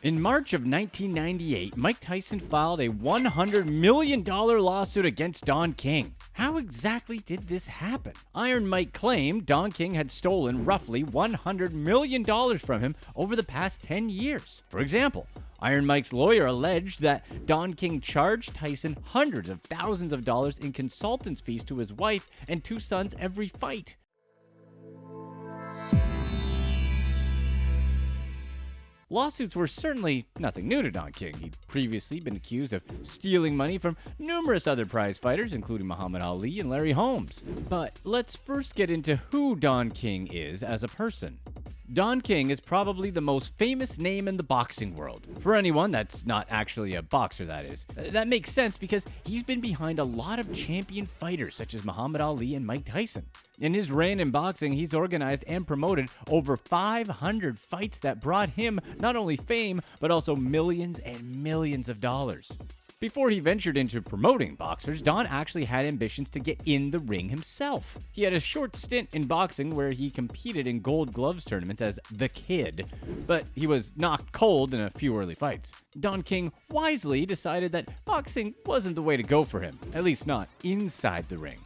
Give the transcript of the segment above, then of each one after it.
In March of 1998, Mike Tyson filed a $100 million lawsuit against Don King. How exactly did this happen? Iron Mike claimed Don King had stolen roughly $100 million from him over the past 10 years. For example, Iron Mike's lawyer alleged that Don King charged Tyson hundreds of thousands of dollars in consultants' fees to his wife and two sons every fight. Lawsuits were certainly nothing new to Don King. He'd previously been accused of stealing money from numerous other prize fighters, including Muhammad Ali and Larry Holmes. But let's first get into who Don King is as a person. Don King is probably the most famous name in the boxing world. For anyone that's not actually a boxer, that is. That makes sense because he's been behind a lot of champion fighters such as Muhammad Ali and Mike Tyson. In his reign in boxing, he's organized and promoted over 500 fights that brought him not only fame, but also millions and millions of dollars. Before he ventured into promoting boxers, Don actually had ambitions to get in the ring himself. He had a short stint in boxing where he competed in Gold Gloves tournaments as The Kid, but he was knocked cold in a few early fights. Don King wisely decided that boxing wasn't the way to go for him, at least not inside the ring.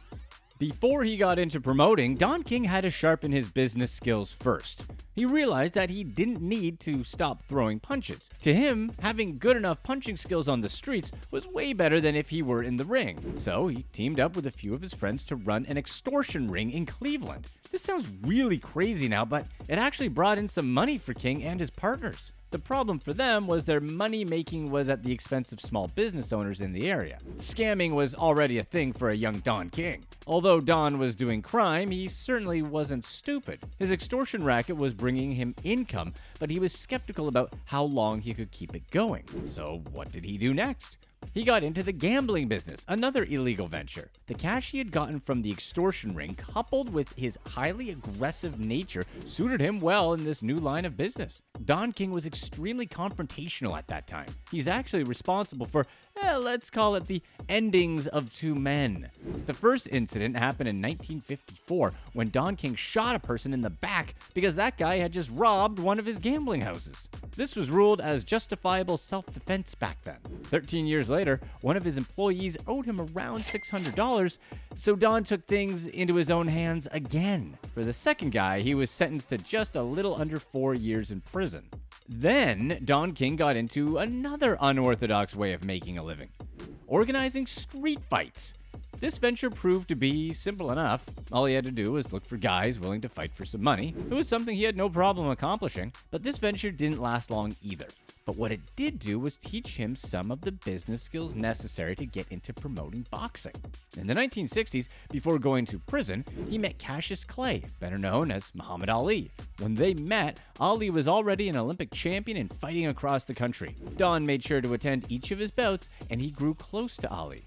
Before he got into promoting, Don King had to sharpen his business skills first. He realized that he didn't need to stop throwing punches. To him, having good enough punching skills on the streets was way better than if he were in the ring. So he teamed up with a few of his friends to run an extortion ring in Cleveland. This sounds really crazy now, but it actually brought in some money for King and his partners. The problem for them was their money making was at the expense of small business owners in the area. Scamming was already a thing for a young Don King. Although Don was doing crime, he certainly wasn't stupid. His extortion racket was bringing him income, but he was skeptical about how long he could keep it going. So what did he do next? He got into the gambling business, another illegal venture. The cash he had gotten from the extortion ring, coupled with his highly aggressive nature, suited him well in this new line of business. Don King was extremely confrontational at that time. He's actually responsible for, let's call it the endings of two men. The first incident happened in 1954 when Don King shot a person in the back because that guy had just robbed one of his gambling houses. This was ruled as justifiable self-defense back then. 13 years later, one of his employees owed him around $600, so Don took things into his own hands again. For the second guy, he was sentenced to just a little under 4 years in prison. Then, Don King got into another unorthodox way of making a living: organizing street fights. This venture proved to be simple enough. All he had to do was look for guys willing to fight for some money. It was something he had no problem accomplishing, but this venture didn't last long either. But what it did do was teach him some of the business skills necessary to get into promoting boxing. In the 1960s, before going to prison, he met Cassius Clay, better known as Muhammad Ali. When they met, Ali was already an Olympic champion and fighting across the country. Don made sure to attend each of his bouts, and he grew close to Ali.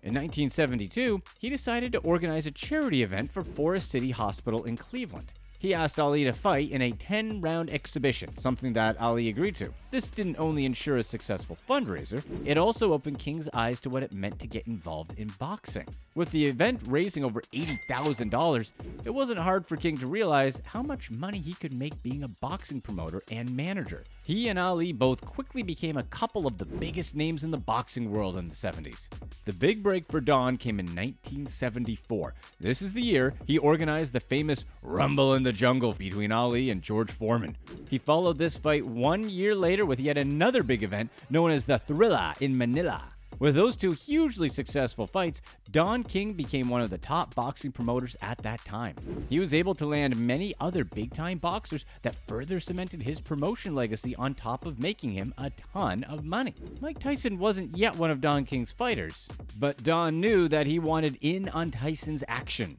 In 1972, he decided to organize a charity event for Forest City Hospital in Cleveland. He asked Ali to fight in a 10-round exhibition, something that Ali agreed to. This didn't only ensure a successful fundraiser, it also opened King's eyes to what it meant to get involved in boxing. With the event raising over $80,000, it wasn't hard for King to realize how much money he could make being a boxing promoter and manager. He and Ali both quickly became a couple of the biggest names in the boxing world in the 70s. The big break for Don came in 1974. This is the year he organized the famous Rumble in the Jungle between Ali and George Foreman. He followed this fight 1 year later with yet another big event known as the Thrilla in Manila. With those two hugely successful fights, Don King became one of the top boxing promoters at that time. He was able to land many other big-time boxers that further cemented his promotion legacy on top of making him a ton of money. Mike Tyson wasn't yet one of Don King's fighters, but Don knew that he wanted in on Tyson's action.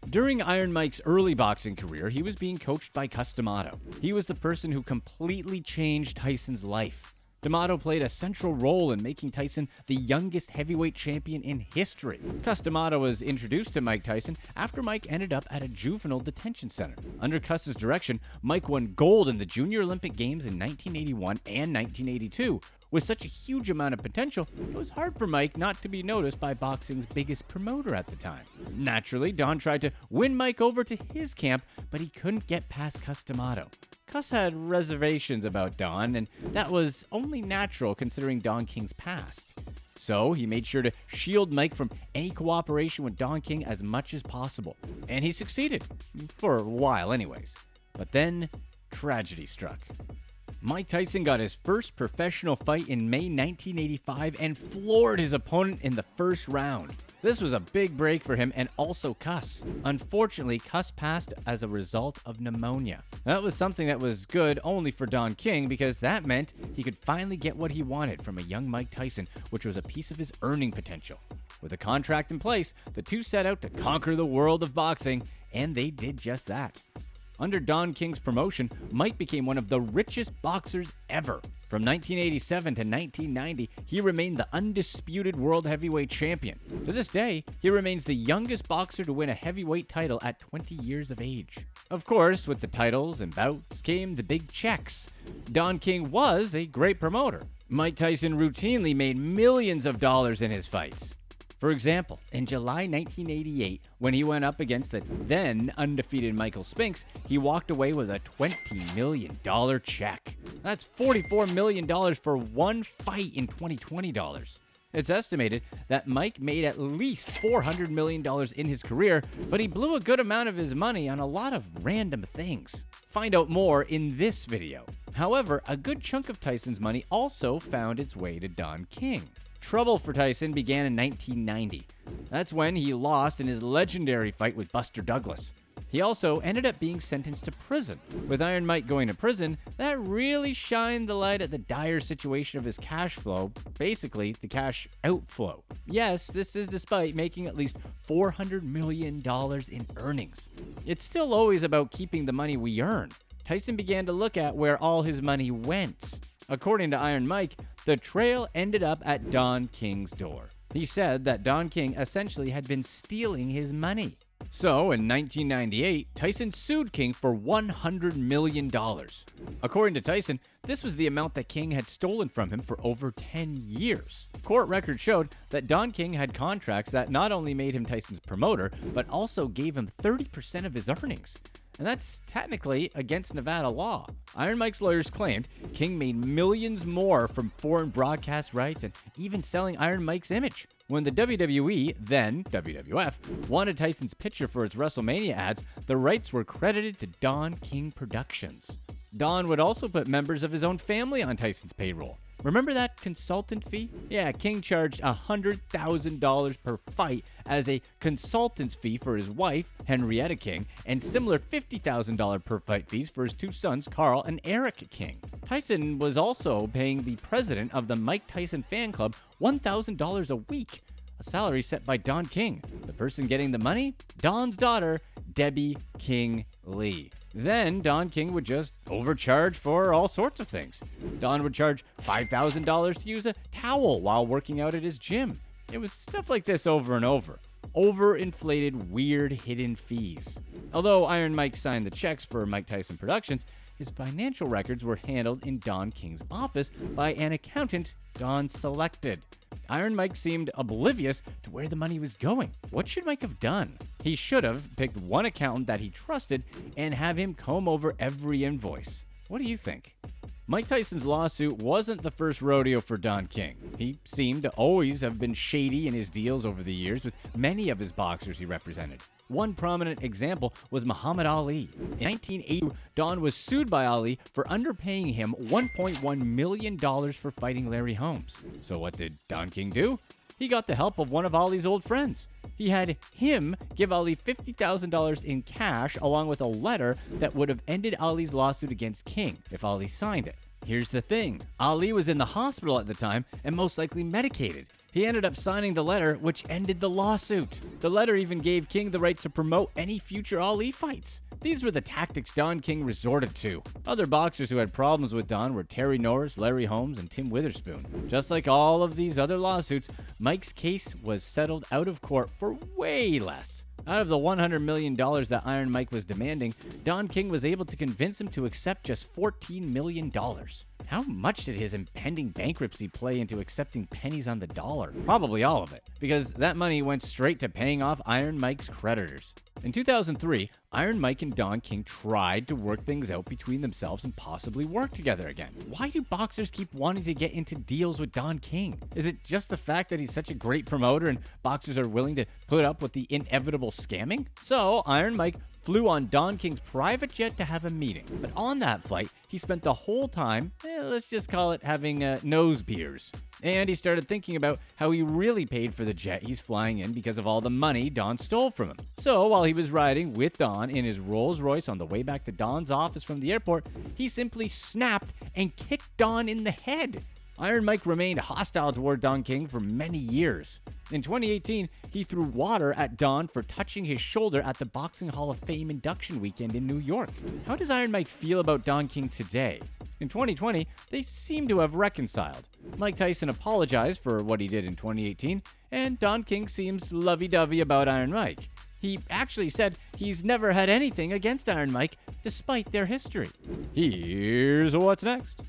During Iron Mike's early boxing career, he was being coached by Cus D'Amato. He was the person who completely changed Tyson's life. D'Amato played a central role in making Tyson the youngest heavyweight champion in history. Cus D'Amato was introduced to Mike Tyson after Mike ended up at a juvenile detention center. Under Cus's direction, Mike won gold in the Junior Olympic Games in 1981 and 1982. With such a huge amount of potential, it was hard for Mike not to be noticed by boxing's biggest promoter at the time. Naturally, Don tried to win Mike over to his camp, but he couldn't get past Cus D'Amato. Cuss had reservations about Don, and that was only natural considering Don King's past. So he made sure to shield Mike from any cooperation with Don King as much as possible. And he succeeded. For a while anyways. But then, tragedy struck. Mike Tyson got his first professional fight in May 1985 and floored his opponent in the first round. This was a big break for him and also Cuss. Unfortunately, Cuss passed as a result of pneumonia. That was something that was good only for Don King because that meant he could finally get what he wanted from a young Mike Tyson, which was a piece of his earning potential. With a contract in place, the two set out to conquer the world of boxing, and they did just that. Under Don King's promotion, Mike became one of the richest boxers ever. From 1987 to 1990, he remained the undisputed world heavyweight champion. To this day, he remains the youngest boxer to win a heavyweight title at 20 years of age. Of course, with the titles and bouts came the big checks. Don King was a great promoter. Mike Tyson routinely made millions of dollars in his fights. For example, in July 1988, when he went up against the then undefeated Michael Spinks, he walked away with a $20 million check. That's $44 million for one fight in 2020 dollars. It's estimated that Mike made at least $400 million in his career, but he blew a good amount of his money on a lot of random things. Find out more in this video. However, a good chunk of Tyson's money also found its way to Don King. Trouble for Tyson began in 1990. That's when he lost in his legendary fight with Buster Douglas. He also ended up being sentenced to prison. With Iron Mike going to prison, that really shined the light at the dire situation of his cash flow, basically the cash outflow. Yes, this is despite making at least $400 million in earnings. It's still always about keeping the money we earn. Tyson began to look at where all his money went. According to Iron Mike, the trail ended up at Don King's door. He said that Don King essentially had been stealing his money. So, in 1998, Tyson sued King for $100 million. According to Tyson, this was the amount that King had stolen from him for over 10 years. Court records showed that Don King had contracts that not only made him Tyson's promoter, but also gave him 30% of his earnings. And that's technically against Nevada law. Iron Mike's lawyers claimed King made millions more from foreign broadcast rights and even selling Iron Mike's image. When the WWE, then WWF, wanted Tyson's picture for its WrestleMania ads, the rights were credited to Don King Productions. Don would also put members of his own family on Tyson's payroll. Remember that consultant fee? Yeah, King charged $100,000 per fight as a consultant's fee for his wife, Henrietta King, and similar $50,000 per fight fees for his two sons, Carl and Eric King. Tyson was also paying the president of the Mike Tyson fan club $1,000 a week, a salary set by Don King. The person getting the money? Don's daughter, Debbie King Lee. Then Don King would just overcharge for all sorts of things. Don would charge $5,000 to use a towel while working out at his gym. It was stuff like this over and over. Overinflated, weird, hidden fees. Although Iron Mike signed the checks for Mike Tyson Productions, his financial records were handled in Don King's office by an accountant Don selected. Iron Mike seemed oblivious to where the money was going. What should Mike have done? He should have picked one accountant that he trusted and have him comb over every invoice. What do you think? Mike Tyson's lawsuit wasn't the first rodeo for Don King. He seemed to always have been shady in his deals over the years with many of his boxers he represented. One prominent example was Muhammad Ali. In 1980, Don was sued by Ali for underpaying him $1.1 million for fighting Larry Holmes. So what did Don King do? He got the help of one of Ali's old friends. He had him give Ali $50,000 in cash along with a letter that would have ended Ali's lawsuit against King if Ali signed it. Here's the thing. Ali was in the hospital at the time and most likely medicated. He ended up signing the letter, which ended the lawsuit. The letter even gave King the right to promote any future Ali fights. These were the tactics Don King resorted to. Other boxers who had problems with Don were Terry Norris, Larry Holmes, and Tim Witherspoon. Just like all of these other lawsuits, Mike's case was settled out of court for way less. Out of the $100 million that Iron Mike was demanding, Don King was able to convince him to accept just $14 million. How much did his impending bankruptcy play into accepting pennies on the dollar? Probably all of it, because that money went straight to paying off Iron Mike's creditors. In 2003, Iron Mike and Don King tried to work things out between themselves and possibly work together again. Why do boxers keep wanting to get into deals with Don King? Is it just the fact that he's such a great promoter and boxers are willing to put up with the inevitable scamming? So, Iron Mike flew on Don King's private jet to have a meeting. But on that flight, he spent the whole time, let's just call it having nose beers. And he started thinking about how he really paid for the jet he's flying in because of all the money Don stole from him. So while he was riding with Don in his Rolls Royce on the way back to Don's office from the airport, he simply snapped and kicked Don in the head. Iron Mike remained hostile toward Don King for many years. In 2018, he threw water at Don for touching his shoulder at the Boxing Hall of Fame induction weekend in New York. How does Iron Mike feel about Don King today? In 2020, they seem to have reconciled. Mike Tyson apologized for what he did in 2018, and Don King seems lovey-dovey about Iron Mike. He actually said he's never had anything against Iron Mike, despite their history. Here's what's next.